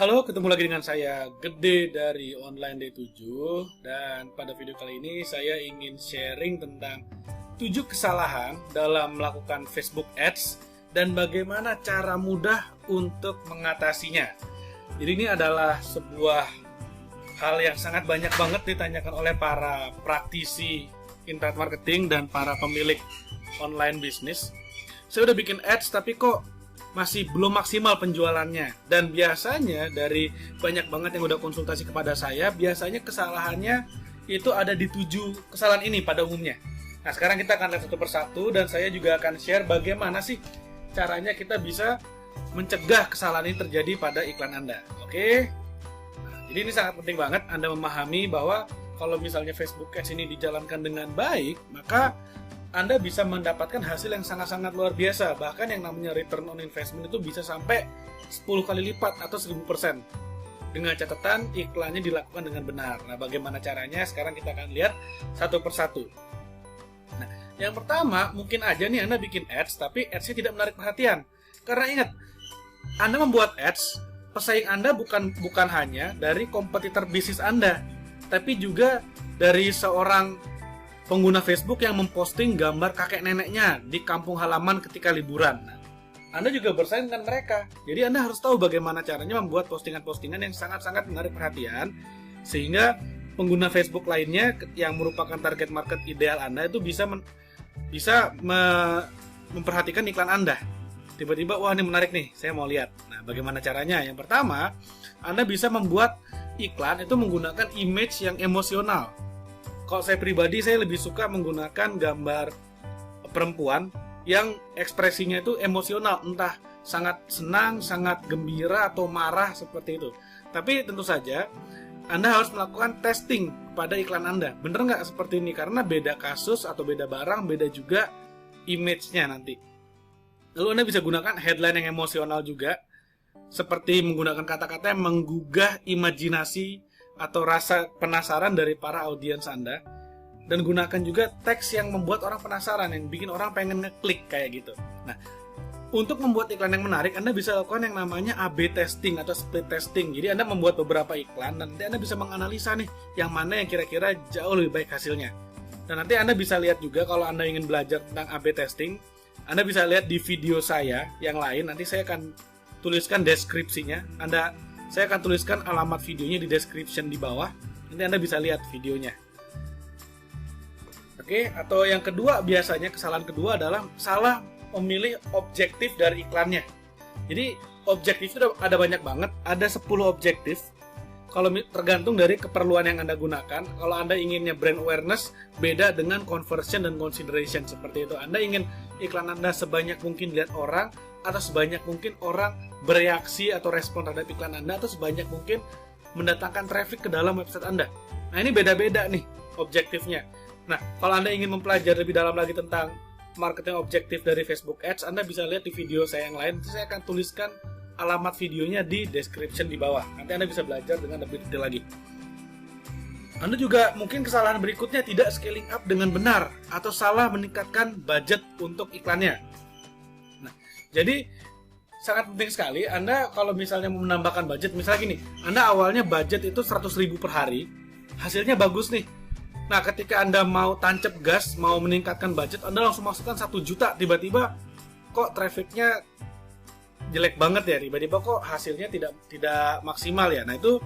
Halo, ketemu lagi dengan saya Gede dari Online Day 7. Dan pada video kali ini saya ingin sharing tentang 7 kesalahan dalam melakukan Facebook Ads dan bagaimana cara mudah untuk mengatasinya. Jadi ini adalah sebuah hal yang sangat banyak banget ditanyakan oleh para praktisi internet marketing dan para pemilik online bisnis. Saya udah bikin ads tapi kok masih belum maksimal penjualannya. Dan biasanya dari banyak banget yang udah konsultasi kepada saya, biasanya kesalahannya itu ada di 7 kesalahan ini pada umumnya. Nah, sekarang kita akan lihat satu persatu dan saya juga akan share bagaimana sih caranya kita bisa mencegah kesalahan ini terjadi pada iklan Anda. Oke? Nah, jadi ini sangat penting banget Anda memahami bahwa kalau misalnya Facebook Ads ini dijalankan dengan baik, maka Anda bisa mendapatkan hasil yang sangat-sangat luar biasa. Bahkan yang namanya return on investment itu bisa sampai 10 kali lipat atau 1000%. Dengan catatan iklannya dilakukan dengan benar. Nah, bagaimana caranya? Sekarang kita akan lihat satu persatu. Nah, yang pertama, mungkin aja nih Anda bikin ads, tapi ads-nya tidak menarik perhatian. Karena ingat, Anda membuat ads, pesaing Anda bukan hanya dari kompetitor bisnis Anda, tapi juga dari seorang pengguna Facebook yang memposting gambar kakek neneknya di kampung halaman ketika liburan. Nah, Anda juga bersaing dengan mereka. Jadi Anda harus tahu bagaimana caranya membuat postingan-postingan yang sangat-sangat menarik perhatian, sehingga pengguna Facebook lainnya yang merupakan target market ideal Anda itu bisa memperhatikan iklan Anda. Tiba-tiba, wah ini menarik nih, saya mau lihat. Nah, bagaimana caranya? Yang pertama, Anda bisa membuat iklan itu menggunakan image yang emosional. Kalau saya pribadi, saya lebih suka menggunakan gambar perempuan yang ekspresinya itu emosional, entah sangat senang, sangat gembira, atau marah seperti itu. Tapi tentu saja, Anda harus melakukan testing pada iklan Anda. Bener nggak seperti ini? Karena beda kasus atau beda barang, beda juga image-nya nanti. Lalu Anda bisa gunakan headline yang emosional juga, seperti menggunakan kata-kata yang menggugah imajinasi atau rasa penasaran dari para audiens Anda, dan gunakan juga teks yang membuat orang penasaran, yang bikin orang pengen ngeklik kayak gitu. Nah, untuk membuat iklan yang menarik, Anda bisa lakukan yang namanya A/B testing atau split testing. Jadi Anda membuat beberapa iklan dan nanti Anda bisa menganalisa nih yang mana yang kira-kira jauh lebih baik hasilnya. Dan nanti Anda bisa lihat juga kalau Anda ingin belajar tentang A/B testing, Anda bisa lihat di video saya yang lain. Nanti saya akan tuliskan deskripsinya. Saya akan tuliskan alamat videonya di description di bawah. Nanti Anda bisa lihat videonya. Oke, atau yang kedua, biasanya kesalahan kedua adalah salah memilih objektif dari iklannya. Jadi, objektif itu ada banyak banget. Ada 10 objektif. Kalau tergantung dari keperluan yang Anda gunakan. Kalau Anda inginnya brand awareness, beda dengan conversion dan consideration seperti itu. Anda ingin iklan Anda sebanyak mungkin dilihat orang, atau sebanyak mungkin orang bereaksi atau respon terhadap iklan Anda, atau sebanyak mungkin mendatangkan traffic ke dalam website Anda. Nah, ini beda-beda nih objektifnya. Nah, kalau Anda ingin mempelajari lebih dalam lagi tentang marketing objektif dari Facebook Ads, Anda bisa lihat di video saya yang lain. Saya akan tuliskan alamat videonya di description di bawah. Nanti Anda bisa belajar dengan lebih detail lagi. Anda juga mungkin kesalahan berikutnya tidak scaling up dengan benar atau salah meningkatkan budget untuk iklannya. Nah, jadi sangat penting sekali Anda kalau misalnya mau menambahkan budget, misalnya gini, Anda awalnya budget itu 100.000 per hari, hasilnya bagus nih. Nah, ketika Anda mau tancap gas, mau meningkatkan budget, Anda langsung masukkan 1 juta, tiba-tiba kok trafficnya jelek banget ya, tiba-tiba kok hasilnya tidak maksimal ya. Nah, itu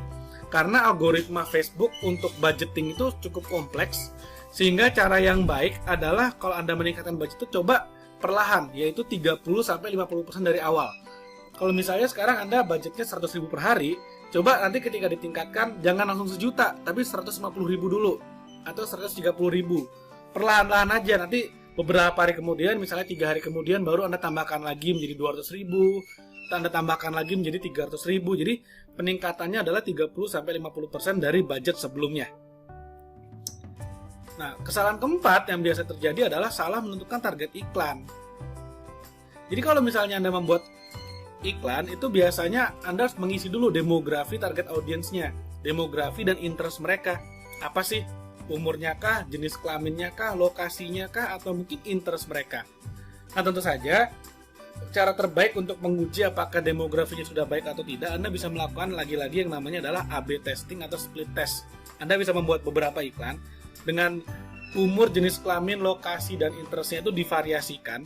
karena algoritma Facebook untuk budgeting itu cukup kompleks, sehingga cara yang baik adalah kalau Anda meningkatkan budget itu coba perlahan, yaitu 30-50% dari awal. Kalau misalnya sekarang Anda budgetnya 100.000 per hari, coba nanti ketika ditingkatkan jangan langsung 1 juta, tapi 150.000 dulu atau 130.000. Perlahan-lahan aja, nanti beberapa hari kemudian, misalnya 3 hari kemudian baru Anda tambahkan lagi menjadi 200.000, Anda tambahkan lagi menjadi 300.000. Jadi peningkatannya adalah 30-50% dari budget sebelumnya. Nah, kesalahan keempat yang biasa terjadi adalah salah menentukan target iklan. Jadi kalau misalnya Anda membuat iklan, itu biasanya Anda harus mengisi dulu demografi target audiensnya, demografi dan interest mereka. Apa sih? Umurnya kah, jenis kelaminnya kah, lokasinya kah, atau mungkin interest mereka. Nah, tentu saja cara terbaik untuk menguji apakah demografinya sudah baik atau tidak, Anda bisa melakukan lagi-lagi yang namanya adalah AB testing atau split test. Anda bisa membuat beberapa iklan dengan umur, jenis kelamin, lokasi, dan interestnya itu divariasikan.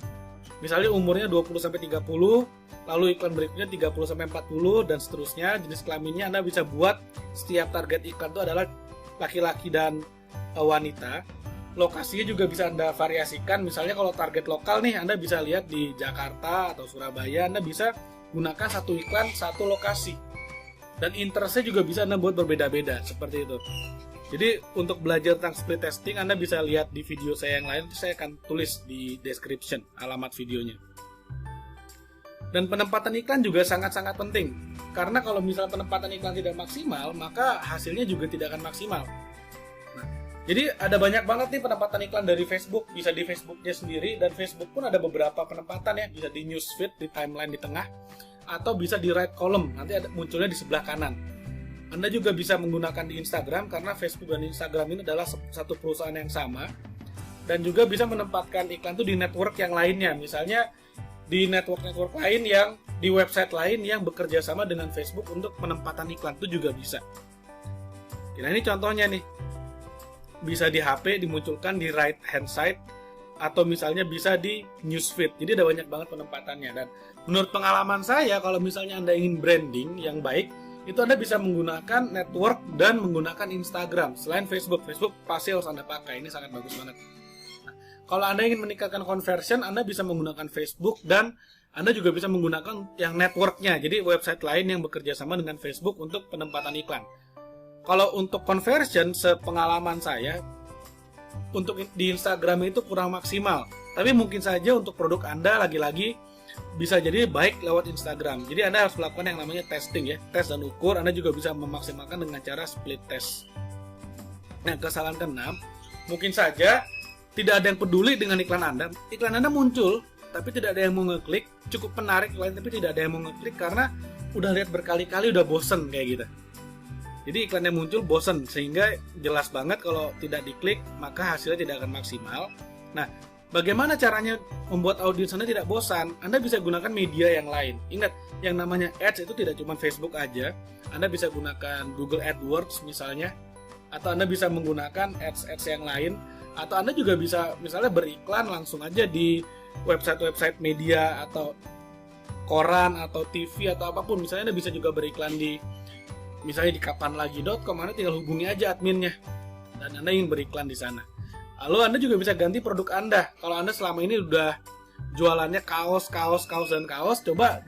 Misalnya umurnya 20-30, lalu iklan berikutnya 30-40, dan seterusnya. Jenis kelaminnya Anda bisa buat setiap target iklan itu adalah laki-laki dan wanita. Lokasinya juga bisa Anda variasikan. Misalnya kalau target lokal nih, Anda bisa lihat di Jakarta atau Surabaya, Anda bisa gunakan satu iklan, satu lokasi. Dan interestnya juga bisa Anda buat berbeda-beda, seperti itu. Jadi untuk belajar tentang split testing, Anda bisa lihat di video saya yang lain, saya akan tulis di description alamat videonya. Dan penempatan iklan juga sangat-sangat penting. Karena kalau misalnya penempatan iklan tidak maksimal, maka hasilnya juga tidak akan maksimal. Jadi ada banyak banget nih penempatan iklan dari Facebook, bisa di Facebooknya sendiri, dan Facebook pun ada beberapa penempatan ya, bisa di newsfeed, di timeline di tengah, atau bisa di right column, nanti ada munculnya di sebelah kanan. Anda juga bisa menggunakan di Instagram, karena Facebook dan Instagram ini adalah satu perusahaan yang sama, dan juga bisa menempatkan iklan itu di network yang lainnya, misalnya di network-network lain yang, di website lain yang bekerja sama dengan Facebook untuk penempatan iklan itu juga bisa. Nah ini contohnya nih. Bisa di HP dimunculkan di right hand side, atau misalnya bisa di newsfeed. Jadi ada banyak banget penempatannya. Dan menurut pengalaman saya, kalau misalnya Anda ingin branding yang baik, itu Anda bisa menggunakan network dan menggunakan Instagram. Selain Facebook pasti harus Anda pakai. Ini sangat bagus banget. Nah, kalau Anda ingin meningkatkan conversion, Anda bisa menggunakan Facebook, dan Anda juga bisa menggunakan yang networknya. Jadi website lain yang bekerja sama dengan Facebook untuk penempatan iklan. Kalau untuk conversion, sepengalaman saya, untuk di Instagram itu kurang maksimal. Tapi mungkin saja untuk produk Anda lagi-lagi bisa jadi baik lewat Instagram. Jadi Anda harus melakukan yang namanya testing ya, tes dan ukur. Anda juga bisa memaksimalkan dengan cara split test. Nah, kesalahan keenam, mungkin saja tidak ada yang peduli dengan iklan Anda. Iklan Anda muncul, tapi tidak ada yang mau ngeklik. Cukup menarik iklan, tapi tidak ada yang mau ngeklik karena udah lihat berkali-kali, udah bosen kayak gitu. Jadi iklan yang muncul bosen, sehingga jelas banget kalau tidak diklik maka hasilnya tidak akan maksimal. Nah, bagaimana caranya membuat audiens Anda tidak bosan? Anda bisa gunakan media yang lain. Ingat, yang namanya ads itu tidak cuma Facebook aja. Anda bisa gunakan Google AdWords misalnya, atau Anda bisa menggunakan ads yang lain, atau Anda juga bisa misalnya beriklan langsung aja di website-website media atau koran atau TV atau apapun. Misalnya Anda bisa juga beriklan di misalnya di kapanlagi.com, Anda tinggal hubungi aja adminnya dan Anda ingin beriklan di sana. Lalu Anda juga bisa ganti produk Anda. Kalau Anda selama ini udah jualannya kaos, coba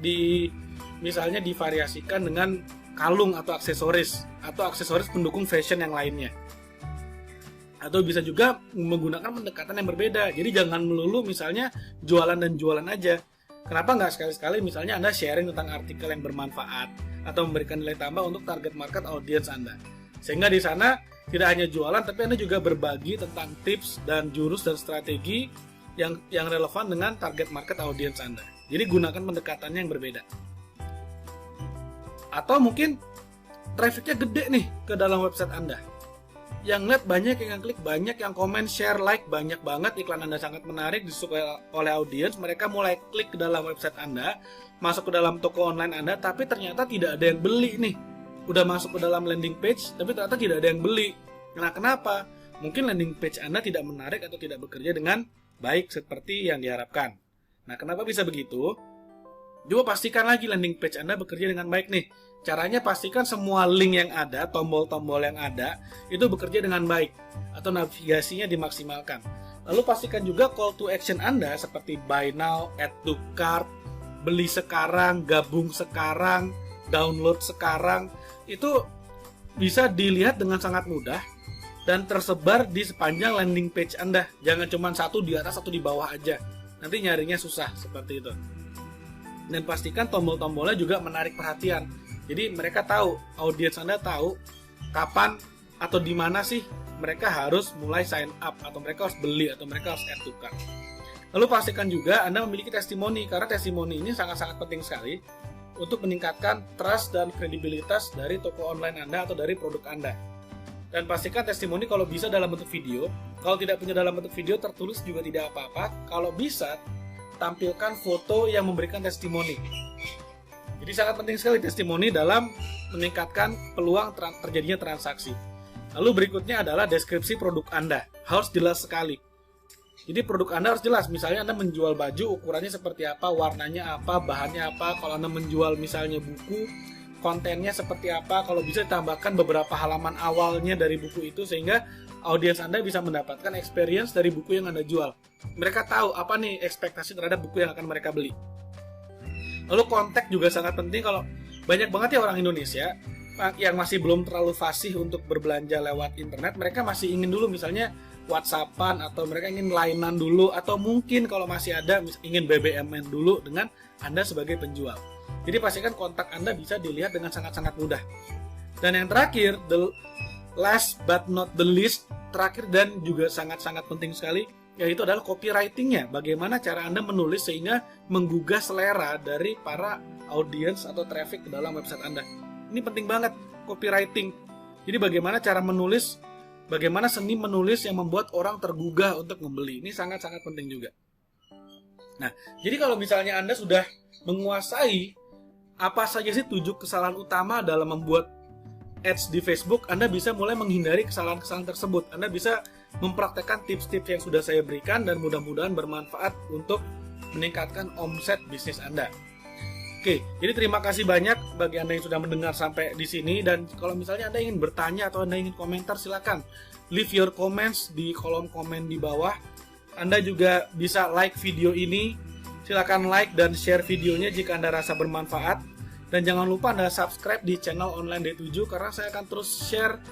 misalnya divariasikan dengan kalung atau aksesoris pendukung fashion yang lainnya. Atau bisa juga menggunakan pendekatan yang berbeda. Jadi jangan melulu misalnya jualan dan jualan aja. Kenapa nggak sekali-sekali misalnya Anda sharing tentang artikel yang bermanfaat atau memberikan nilai tambah untuk target market audience Anda. Sehingga di sana tidak hanya jualan, tapi Anda juga berbagi tentang tips dan jurus dan strategi yang relevan dengan target market audience Anda. Jadi gunakan pendekatannya yang berbeda. Atau mungkin trafficnya gede nih ke dalam website Anda. Yang lihat banyak, yang klik banyak, yang komen, share, like banyak banget, iklan Anda sangat menarik, disukai oleh audiens, mereka mulai klik ke dalam website Anda, masuk ke dalam toko online Anda, tapi ternyata tidak ada yang beli nih. Udah masuk ke dalam landing page, tapi ternyata tidak ada yang beli. Nah, kenapa? Mungkin landing page Anda tidak menarik atau tidak bekerja dengan baik seperti yang diharapkan. Nah, kenapa bisa begitu? Coba pastikan lagi landing page Anda bekerja dengan baik nih. Caranya pastikan semua link yang ada, tombol-tombol yang ada, itu bekerja dengan baik. Atau navigasinya dimaksimalkan. Lalu pastikan juga call to action Anda seperti buy now, add to cart, beli sekarang, gabung sekarang, download sekarang. Itu bisa dilihat dengan sangat mudah dan tersebar di sepanjang landing page Anda. Jangan cuma satu di atas, satu di bawah aja. Nanti nyarinya susah seperti itu. Dan pastikan tombol-tombolnya juga menarik perhatian. Jadi mereka tahu, audiens Anda tahu kapan atau di mana sih mereka harus mulai sign up, atau mereka harus beli, atau mereka harus add to cart. Lalu pastikan juga Anda memiliki testimoni, karena testimoni ini sangat-sangat penting sekali untuk meningkatkan trust dan kredibilitas dari toko online Anda atau dari produk Anda. Dan pastikan testimoni kalau bisa dalam bentuk video. Kalau tidak punya dalam bentuk video, tertulis juga tidak apa-apa. Kalau bisa, tampilkan foto yang memberikan testimoni. Jadi sangat penting sekali testimoni dalam meningkatkan peluang terjadinya transaksi. Lalu berikutnya adalah deskripsi produk Anda. Harus jelas sekali. Jadi produk Anda harus jelas. Misalnya Anda menjual baju, ukurannya seperti apa, warnanya apa, bahannya apa. Kalau Anda menjual misalnya buku, kontennya seperti apa. Kalau bisa ditambahkan beberapa halaman awalnya dari buku itu, sehingga audiens Anda bisa mendapatkan experience dari buku yang Anda jual. Mereka tahu apa nih ekspektasi terhadap buku yang akan mereka beli. Lalu kontak juga sangat penting. Kalau banyak banget ya orang Indonesia yang masih belum terlalu fasih untuk berbelanja lewat internet, mereka masih ingin dulu misalnya WhatsAppan, atau mereka ingin lainan dulu, atau mungkin kalau masih ada ingin BBM-an dulu dengan Anda sebagai penjual. Jadi pastikan kontak Anda bisa dilihat dengan sangat-sangat mudah. Dan yang terakhir, the last but not the least, terakhir dan juga sangat-sangat penting sekali, yaitu adalah copywriting-nya. Bagaimana cara Anda menulis sehingga menggugah selera dari para audiens atau traffic ke dalam website Anda. Ini penting banget, copywriting. Jadi bagaimana cara menulis, bagaimana seni menulis yang membuat orang tergugah untuk membeli. Ini sangat-sangat penting juga. Nah, jadi kalau misalnya Anda sudah menguasai apa saja sih 7 kesalahan utama dalam membuat ads di Facebook, Anda bisa mulai menghindari kesalahan-kesalahan tersebut. Anda bisa mempraktekkan tips-tips yang sudah saya berikan dan mudah-mudahan bermanfaat untuk meningkatkan omset bisnis Anda. Oke, jadi terima kasih banyak bagi Anda yang sudah mendengar sampai di sini, dan kalau misalnya Anda ingin bertanya atau Anda ingin komentar, silakan leave your comments di kolom komen di bawah. Anda juga bisa like video ini. Silakan like dan share videonya jika Anda rasa bermanfaat. Dan jangan lupa Anda subscribe di channel Online D7 karena saya akan terus share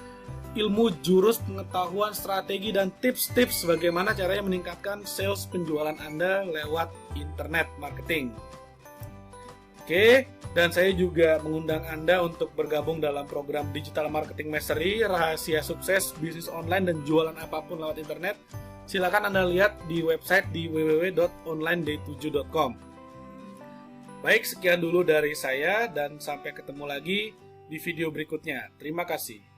ilmu, jurus, pengetahuan, strategi, dan tips-tips bagaimana caranya meningkatkan sales penjualan Anda lewat internet marketing. Oke, dan saya juga mengundang Anda untuk bergabung dalam program Digital Marketing Mastery, rahasia sukses bisnis online dan jualan apapun lewat internet. Silakan Anda lihat di website di www.onlined7.com. Baik, sekian dulu dari saya dan sampai ketemu lagi di video berikutnya. Terima kasih.